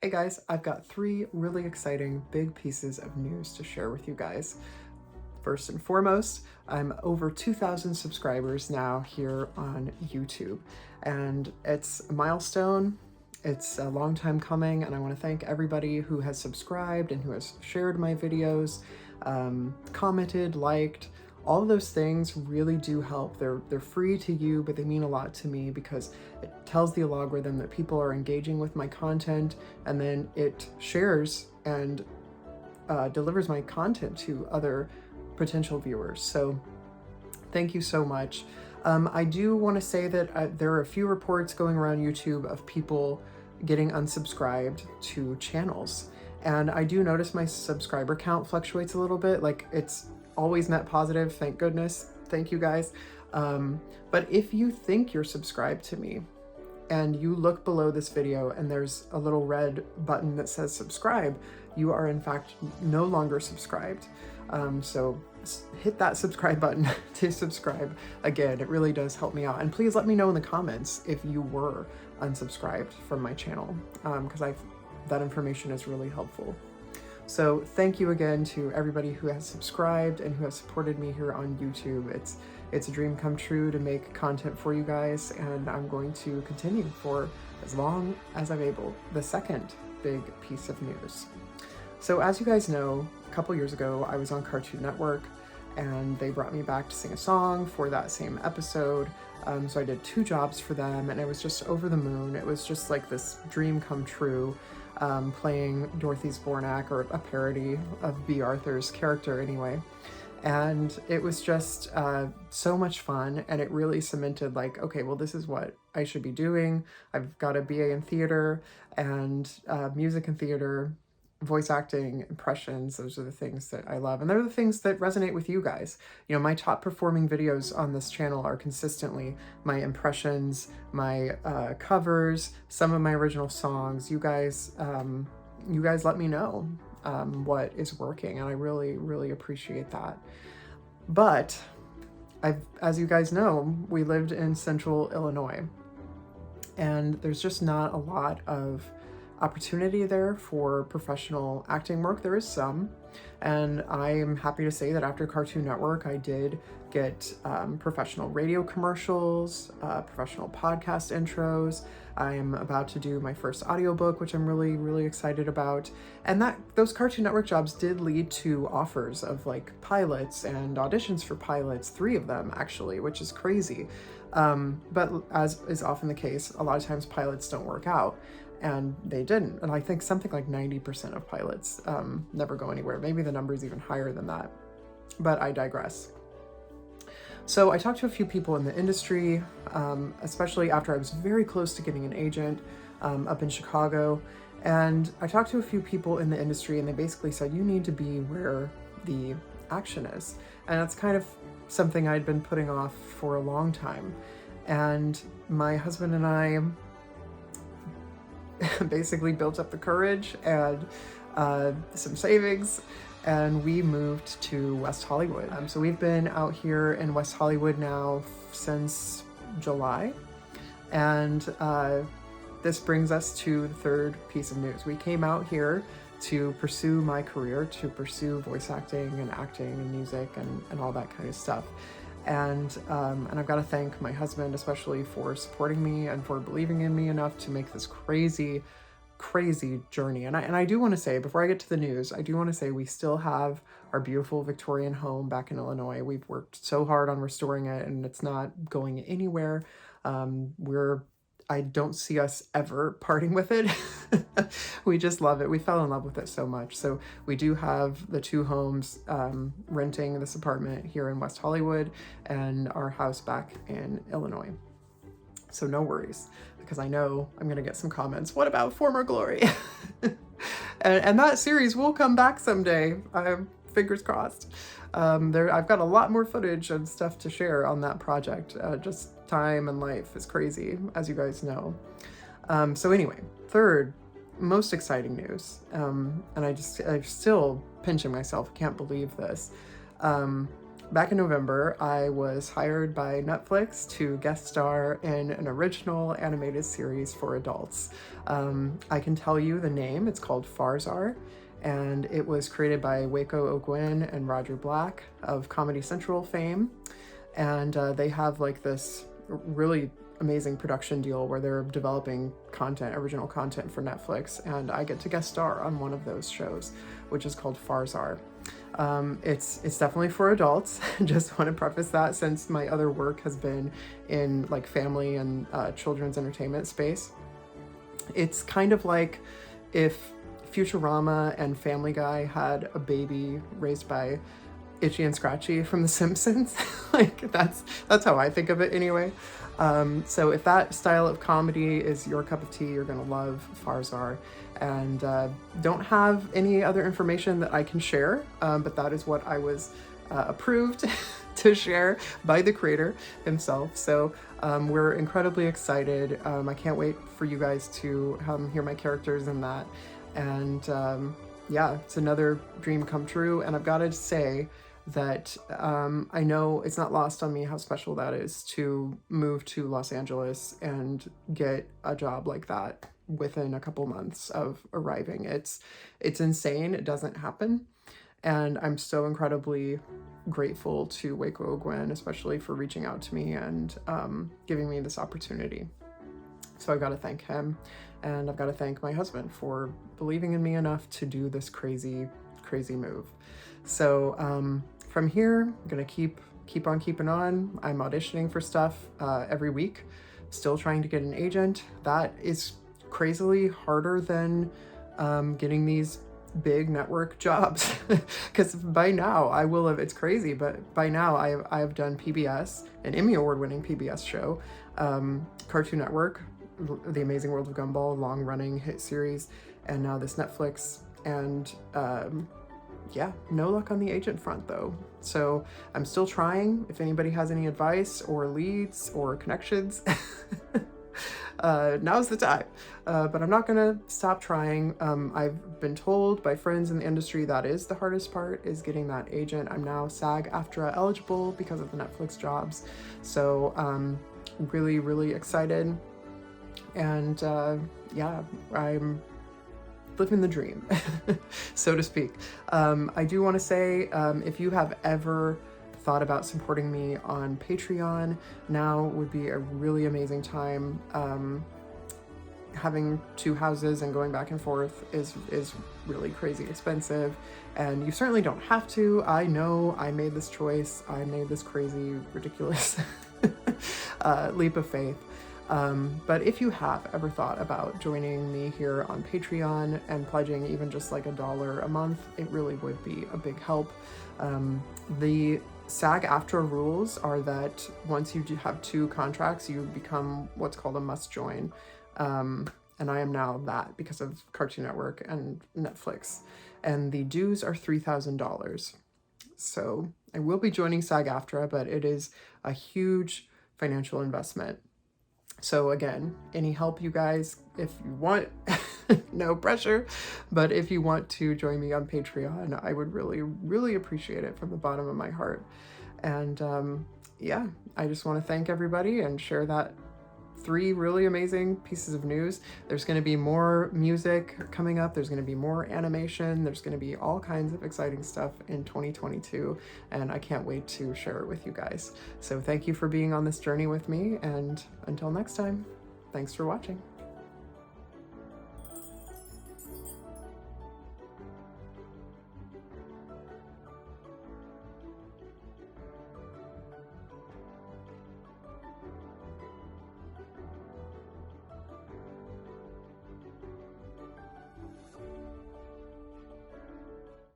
Hey guys, I've got 3 really exciting big pieces of news to share with you guys. First and foremost, I'm over 2,000 subscribers now here on YouTube, and it's a milestone. It's a long time coming, and I want to thank everybody who has subscribed and who has shared my videos, commented, liked. All of those things really do help. They're free to you, but they mean a lot to me because it tells the algorithm that people are engaging with my content, and then it shares and delivers my content to other potential viewers. So thank you so much. I do want to say that there are a few reports going around YouTube of people getting unsubscribed to channels. And I do notice my subscriber count fluctuates a little bit. Like, it's always net positive, thank goodness. Thank you guys. But if you think you're subscribed to me and you look below this video and there's a little red button that says subscribe, you are in fact no longer subscribed. So hit that subscribe button to subscribe. Again, it really does help me out. And please let me know in the comments if you were unsubscribed from my channel, because that information is really helpful. So thank you again to everybody who has subscribed and who has supported me here on YouTube. It's a dream come true to make content for you guys, and I'm going to continue for as long as I'm able. The second big piece of news. So as you guys know, a couple years ago, I was on Cartoon Network, and they brought me back to sing a song for that same episode. So I did 2 jobs for them, and I was just over the moon. It was just like this dream come true, playing Dorothy Zbornak, or a parody of B. Arthur's character anyway. And it was just so much fun, and it really cemented, like, okay, well, this is what I should be doing. I've got a BA in theater and music and theater, voice acting, impressions. Those are the things that I love, and they're the things that resonate with you guys. You know, my top performing videos on this channel are consistently my impressions, my covers, some of my original songs. You guys let me know what is working, and I really, really appreciate that. But as you guys know, we lived in central Illinois, and there's just not a lot of opportunity there for professional acting work. There is some, and I am happy to say that after Cartoon Network, I did get professional radio commercials, professional podcast intros. I am about to do my first audiobook, which I'm really, really excited about. And those Cartoon Network jobs did lead to offers of like pilots and auditions for pilots, 3 of them actually, which is crazy. But as is often the case, a lot of times pilots don't work out. And they didn't. And I think something like 90% of pilots never go anywhere. Maybe the number is even higher than that, but I digress. So I talked to a few people in the industry, especially after I was very close to getting an agent up in Chicago. And I talked to a few people in the industry, and they basically said, you need to be where the action is. And that's kind of something I'd been putting off for a long time. And my husband and I basically built up the courage and some savings, and we moved to West Hollywood. So we've been out here in West Hollywood now since July, and this brings us to the third piece of news. We came out here to pursue my career, to pursue voice acting and music and all that kind of stuff. And I've got to thank my husband especially for supporting me and for believing in me enough to make this crazy, crazy journey. And I do want to say, before I get to the news, I do want to say we still have our beautiful Victorian home back in Illinois. We've worked so hard on restoring it, and it's not going anywhere. I don't see us ever parting with it. We just love it. We fell in love with it so much. So we do have the 2 homes, renting this apartment here in West Hollywood and our house back in Illinois. So no worries, because I know I'm going to get some comments. What about Former Glory? and that series will come back someday. Fingers crossed. I've got a lot more footage and stuff to share on that project. Just time and life is crazy, as you guys know. So anyway, third most exciting news, and I'm still pinching myself, can't believe this. back in November, I was hired by Netflix to guest star in an original animated series for adults. I can tell you the name. It's called Farzar, and it was created by Waco O'Gwen and Roger Black of Comedy Central fame. And they have like this really amazing production deal where they're developing content, original content for Netflix, and I get to guest star on one of those shows, which is called Farzar. It's definitely for adults. Just want to preface that, since my other work has been in like family and children's entertainment space. It's kind of like if Futurama and Family Guy had a baby raised by Itchy and Scratchy from The Simpsons. Like that's how I think of it anyway. So if that style of comedy is your cup of tea, you're gonna love Farzar. And don't have any other information that I can share, but that is what I was approved to share by the creator himself. So we're incredibly excited. I can't wait for you guys to hear my characters in that. And yeah, it's another dream come true. And I've got to say that I know it's not lost on me how special that is to move to Los Angeles and get a job like that within a couple months of arriving. It's insane. It doesn't happen. And I'm so incredibly grateful to Waco O'Gwen, especially for reaching out to me and giving me this opportunity. So I've got to thank him, and I've got to thank my husband for believing in me enough to do this crazy, crazy move. So from here, I'm gonna keep on keeping on. I'm auditioning for stuff every week, still trying to get an agent. That is crazily harder than getting these big network jobs, because by now I will have, it's crazy, but by now I have done PBS, an Emmy award-winning PBS show, Cartoon Network, The Amazing World of Gumball, long-running hit series, and now this Netflix. And yeah, no luck on the agent front though. So I'm still trying. If anybody has any advice or leads or connections, now's the time. But I'm not gonna stop trying. I've been told by friends in the industry that is the hardest part, is getting that agent. I'm now SAG-AFTRA eligible because of the Netflix jobs. So really, really excited. And yeah, I'm living the dream, so to speak. I do want to say, if you have ever thought about supporting me on Patreon, now would be a really amazing time. Having two houses and going back and forth is really crazy expensive, and you certainly don't have to. I know I made this choice. I made this crazy, ridiculous leap of faith. But if you have ever thought about joining me here on Patreon and pledging even just like $1 a month, it really would be a big help. The SAG-AFTRA rules are that once you do have 2 contracts, you become what's called a must join. And I am now that because of Cartoon Network and Netflix. And the dues are $3,000. So I will be joining SAG-AFTRA, but it is a huge financial investment. So again, any help, you guys, if you want, no pressure, but if you want to join me on Patreon, I would really, really appreciate it from the bottom of my heart. And yeah, I just want to thank everybody and share that 3 really amazing pieces of news. There's going to be more music coming up. There's going to be more animation. There's going to be all kinds of exciting stuff in 2022, and I can't wait to share it with you guys. So thank you for being on this journey with me, and until next time, thanks for watching.